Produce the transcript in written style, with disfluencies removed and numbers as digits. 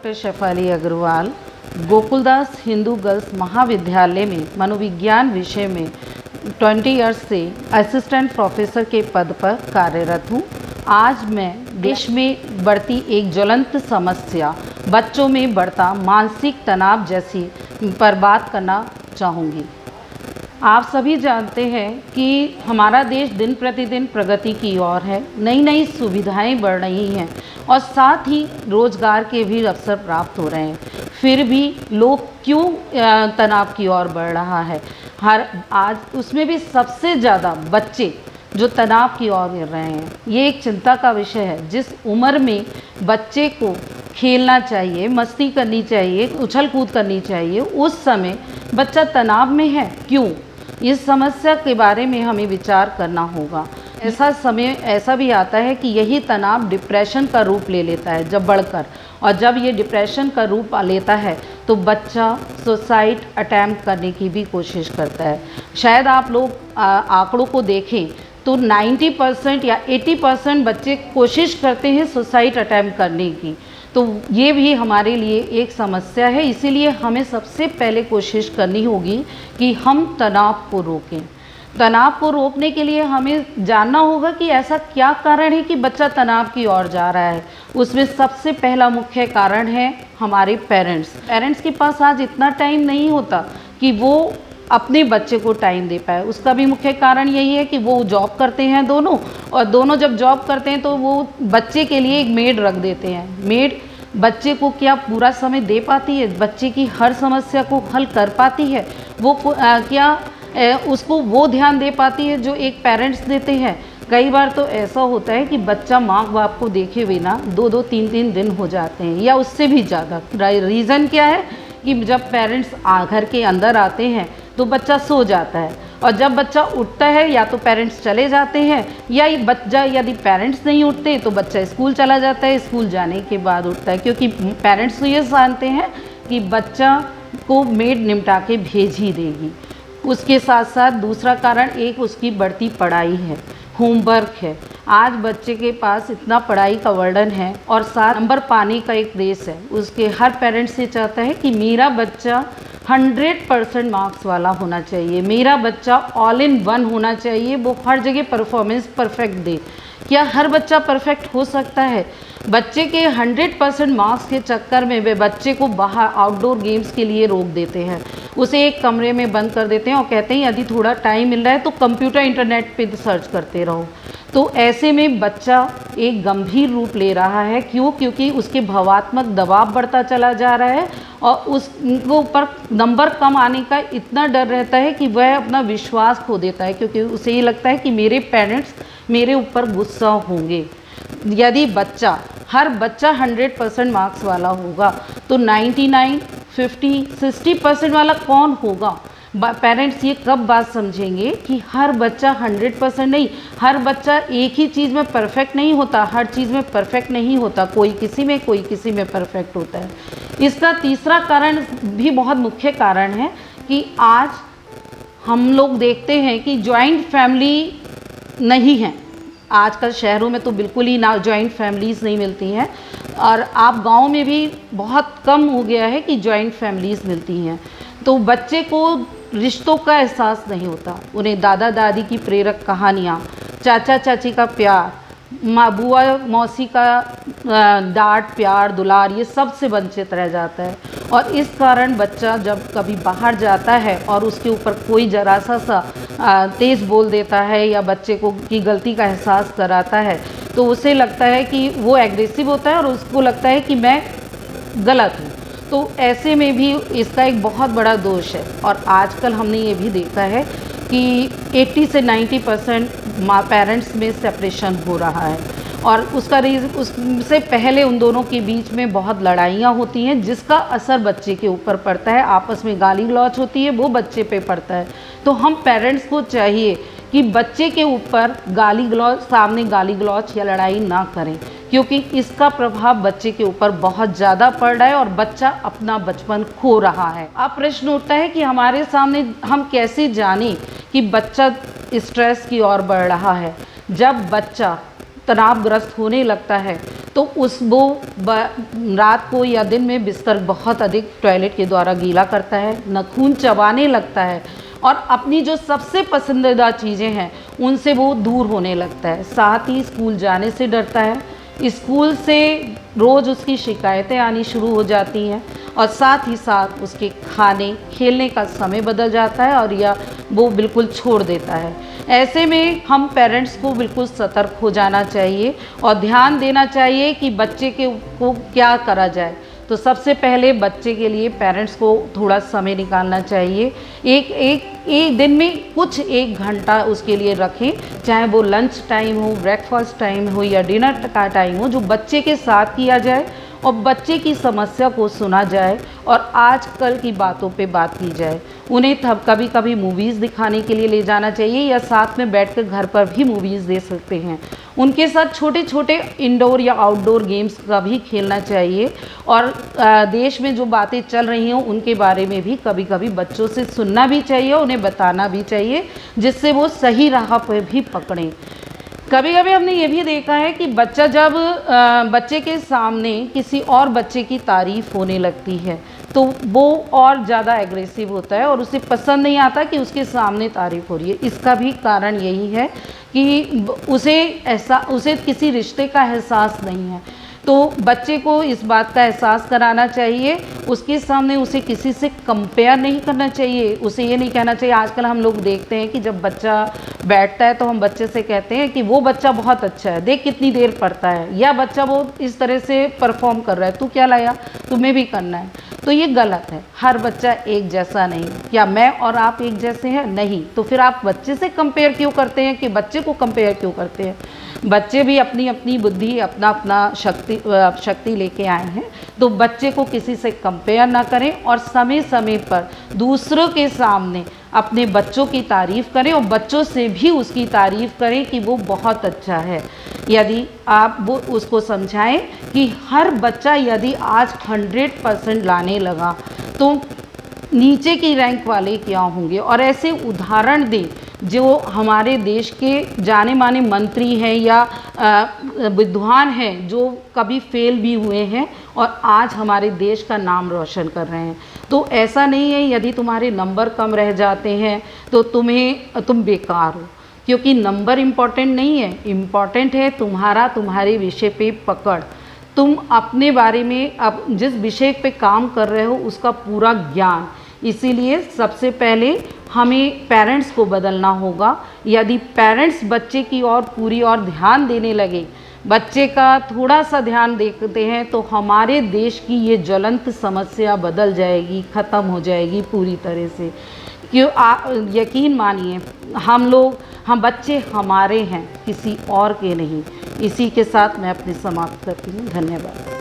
Doctor Shefali Agarwal Gokuldas Hindu girls महाविद्यालय में मनोविज्ञान विषय में 20 इयर्स से असिस्टेंट प्रोफेसर के पद पर कार्यरत हूँ। आज मैं देश में बढ़ती एक ज्वलंत समस्या बच्चों में बढ़ता मानसिक तनाव जैसी पर बात करना चाहूँगी। आप सभी जानते हैं कि हमारा देश दिन प्रतिदिन प्रगति की ओर है, नई नई सुविधाएं बढ़ रही हैं और साथ ही रोजगार के भी अवसर प्राप्त हो रहे हैं। फिर भी लोग क्यों तनाव की ओर बढ़ रहा है? आज उसमें भी सबसे ज़्यादा बच्चे जो तनाव की ओर गिर रहे हैं, ये एक चिंता का विषय है। जिस उम्र में बच्चे को खेलना चाहिए, मस्ती करनी चाहिए, उछल कूद करनी चाहिए, उस समय बच्चा तनाव में है। क्यों? इस समस्या के बारे में हमें विचार करना होगा। ऐसा समय ऐसा भी आता है कि यही तनाव डिप्रेशन का रूप ले लेता है जब बढ़कर, और जब ये डिप्रेशन का रूप लेता है तो बच्चा सुसाइड अटैम्प्ट करने की भी कोशिश करता है। शायद आप लोग आंकड़ों को देखें तो 90% या 80% बच्चे कोशिश करते हैं सुसाइड अटैम्प्ट करने की। तो ये भी हमारे लिए एक समस्या है। इसीलिए हमें सबसे पहले कोशिश करनी होगी कि हम तनाव को रोकें। तनाव को रोकने के लिए हमें जानना होगा कि ऐसा क्या कारण है कि बच्चा तनाव की ओर जा रहा है। उसमें सबसे पहला मुख्य कारण है हमारे पेरेंट्स के पास आज इतना टाइम नहीं होता कि वो अपने बच्चे को टाइम दे पाए। उसका भी मुख्य कारण यही है कि वो जॉब करते हैं दोनों, और दोनों जब जॉब करते हैं तो वो बच्चे के लिए एक मेड रख देते हैं। मेड बच्चे को क्या पूरा समय दे पाती है? बच्चे की हर समस्या को हल कर पाती है? वो उसको वो ध्यान दे पाती है जो एक पेरेंट्स देते हैं? कई बार तो ऐसा होता है कि बच्चा माँ बाप को देखे बिना 2-2, 3-3 दिन हो जाते हैं या उससे भी ज़्यादा। रीज़न क्या है कि जब पेरेंट्स घर के अंदर आते हैं तो बच्चा सो जाता है, और जब बच्चा उठता है या तो पेरेंट्स चले जाते हैं, या बच्चा यदि पेरेंट्स नहीं उठते तो बच्चा स्कूल चला जाता है, स्कूल जाने के बाद उठता है, क्योंकि पेरेंट्स तो ये जानते हैं कि बच्चा को मेड निपटा के भेज ही देगी। उसके साथ साथ दूसरा कारण एक उसकी बढ़ती पढ़ाई है, होमवर्क है। आज बच्चे के पास इतना पढ़ाई का वर्डन है और 7 नंबर पाने का एक रेस है। उसके हर पेरेंट्स ये चाहता है कि मेरा बच्चा 100% मार्क्स वाला होना चाहिए, मेरा बच्चा ऑल इन वन होना चाहिए, वो हर जगह परफॉर्मेंस परफेक्ट दे। क्या हर बच्चा परफेक्ट हो सकता है? बच्चे के 100% मार्क्स के चक्कर में वे बच्चे को बाहर आउटडोर गेम्स के लिए रोक देते हैं, उसे एक कमरे में बंद कर देते हैं और कहते हैं यदि थोड़ा टाइम मिल रहा है तो कंप्यूटर इंटरनेट पे सर्च करते रहो। तो ऐसे में बच्चा एक गंभीर रूप ले रहा है। क्यों? क्योंकि उसके भावात्मक दबाव बढ़ता चला जा रहा है और उसको ऊपर नंबर कम आने का इतना डर रहता है कि वह अपना विश्वास खो देता है, क्योंकि उसे ये लगता है कि मेरे पेरेंट्स मेरे ऊपर गुस्सा होंगे। यदि हर बच्चा 100% मार्क्स वाला होगा तो 99, 50, 60% वाला कौन होगा? पेरेंट्स ये कब बात समझेंगे कि हर बच्चा 100% नहीं, हर बच्चा एक ही चीज़ में परफेक्ट नहीं होता, हर चीज़ में परफेक्ट नहीं होता, कोई किसी में परफेक्ट होता है। इसका तीसरा कारण भी बहुत मुख्य कारण है कि आज हम लोग देखते हैं कि जॉइंट फैमिली नहीं है। आजकल शहरों में तो बिल्कुल ही ना जॉइंट फैमिलीज़ नहीं मिलती हैं, और आप गांव में भी बहुत कम हो गया है कि जॉइंट फैमिलीज़ मिलती हैं। तो बच्चे को रिश्तों का एहसास नहीं होता। उन्हें दादा दादी की प्रेरक कहानियाँ, चाचा चाची का प्यार, माँ बुआ मौसी का डांट प्यार दुलार, ये सब से वंचित रह जाता है। और इस कारण बच्चा जब कभी बाहर जाता है और उसके ऊपर कोई जरा सा तेज़ बोल देता है या बच्चे को की गलती का एहसास कराता है तो उसे लगता है कि वो एग्रेसिव होता है और उसको लगता है कि मैं गलत हूँ। तो ऐसे में भी इसका एक बहुत बड़ा दोष है। और आजकल हमने ये भी देखा है कि 80 से 90% पेरेंट्स में सेपरेशन हो रहा है, और उससे पहले उन दोनों के बीच में बहुत लड़ाइयाँ होती हैं जिसका असर बच्चे के ऊपर पड़ता है। आपस में गाली गलौज होती है, वो बच्चे पे पड़ता है। तो हम पेरेंट्स को चाहिए कि बच्चे के ऊपर सामने गाली गलौज या लड़ाई ना करें, क्योंकि इसका प्रभाव बच्चे के ऊपर बहुत ज़्यादा पड़ रहा है और बच्चा अपना बचपन खो रहा है। अब प्रश्न उठता है कि हमारे सामने हम कैसे जानें कि बच्चा स्ट्रेस की ओर बढ़ रहा है। जब बच्चा तनावग्रस्त होने लगता है तो रात को या दिन में बिस्तर बहुत अधिक टॉयलेट के द्वारा गीला करता है, नाखून चबाने लगता है और अपनी जो सबसे पसंदीदा चीज़ें हैं उनसे वो दूर होने लगता है। साथ ही स्कूल जाने से डरता है, स्कूल से रोज़ उसकी शिकायतें आनी शुरू हो जाती हैं और साथ ही साथ उसके खाने खेलने का समय बदल जाता है और या वो बिल्कुल छोड़ देता है। ऐसे में हम पेरेंट्स को बिल्कुल सतर्क हो जाना चाहिए और ध्यान देना चाहिए कि बच्चे को क्या करा जाए। तो सबसे पहले बच्चे के लिए पेरेंट्स को थोड़ा समय निकालना चाहिए। एक दिन में कुछ 1 घंटा उसके लिए रखें, चाहे वो लंच टाइम हो, ब्रेकफास्ट टाइम हो या डिनर का टाइम हो, जो बच्चे के साथ किया जाए और बच्चे की समस्या को सुना जाए और आजकल की बातों पे बात की जाए। उन्हें कभी कभी मूवीज़ दिखाने के लिए ले जाना चाहिए या साथ में बैठकर घर पर भी मूवीज़ दे सकते हैं। उनके साथ छोटे छोटे इंडोर या आउटडोर गेम्स का भी खेलना चाहिए और देश में जो बातें चल रही हों उनके बारे में भी कभी कभी बच्चों से सुनना भी चाहिए, उन्हें बताना भी चाहिए, जिससे वो सही राह पर भी पकड़ें। कभी कभी हमने ये भी देखा है कि बच्चा जब बच्चे के सामने किसी और बच्चे की तारीफ़ होने लगती है तो वो और ज़्यादा एग्रेसिव होता है और उसे पसंद नहीं आता कि उसके सामने तारीफ़ हो रही है। इसका भी कारण यही है कि उसे किसी रिश्ते का एहसास नहीं है। तो बच्चे को इस बात का एहसास कराना चाहिए, उसके सामने उसे किसी से कंपेयर नहीं करना चाहिए। उसे ये नहीं कहना चाहिए, आजकल हम लोग देखते हैं कि जब बच्चा बैठता है तो हम बच्चे से कहते हैं कि वो बच्चा बहुत अच्छा है, देख कितनी देर पढ़ता है, या बच्चा वो इस तरह से परफॉर्म कर रहा है, तू क्या लाया, तुम्हें भी करना है। तो ये गलत है। हर बच्चा एक जैसा नहीं। क्या मैं और आप एक जैसे हैं? नहीं। तो फिर आप बच्चे से कंपेयर क्यों करते हैं, कि बच्चे को कंपेयर क्यों करते हैं? बच्चे भी अपनी अपनी बुद्धि, अपना अपना शक्ति लेके आए हैं। तो बच्चे को किसी से कंपेयर ना करें और समय समय पर दूसरों के सामने अपने बच्चों की तारीफ़ करें और बच्चों से भी उसकी तारीफ़ करें कि वो बहुत अच्छा है। यदि आप वो उसको समझाएं कि हर बच्चा यदि आज 100% लाने लगा तो नीचे की रैंक वाले क्या होंगे, और ऐसे उदाहरण दें जो हमारे देश के जाने माने मंत्री हैं या विद्वान हैं जो कभी फेल भी हुए हैं और आज हमारे देश का नाम रोशन कर रहे हैं। तो ऐसा नहीं है यदि तुम्हारे नंबर कम रह जाते हैं तो तुम बेकार हो, क्योंकि नंबर इम्पॉर्टेंट नहीं है। इम्पॉर्टेंट है तुम्हारे विषय पे पकड़, तुम अपने बारे में अब जिस विषय पे काम कर रहे हो उसका पूरा ज्ञान। इसीलिए सबसे पहले हमें पेरेंट्स को बदलना होगा। यदि पेरेंट्स बच्चे की ओर पूरी ओर ध्यान देने लगे, बच्चे का थोड़ा सा ध्यान देखते हैं, तो हमारे देश की ये ज्वलंत समस्या बदल जाएगी, ख़त्म हो जाएगी पूरी तरह से। यकीन मानिए हम बच्चे हमारे हैं, किसी और के नहीं। इसी के साथ मैं अपनी समाप्त करती हूँ। धन्यवाद।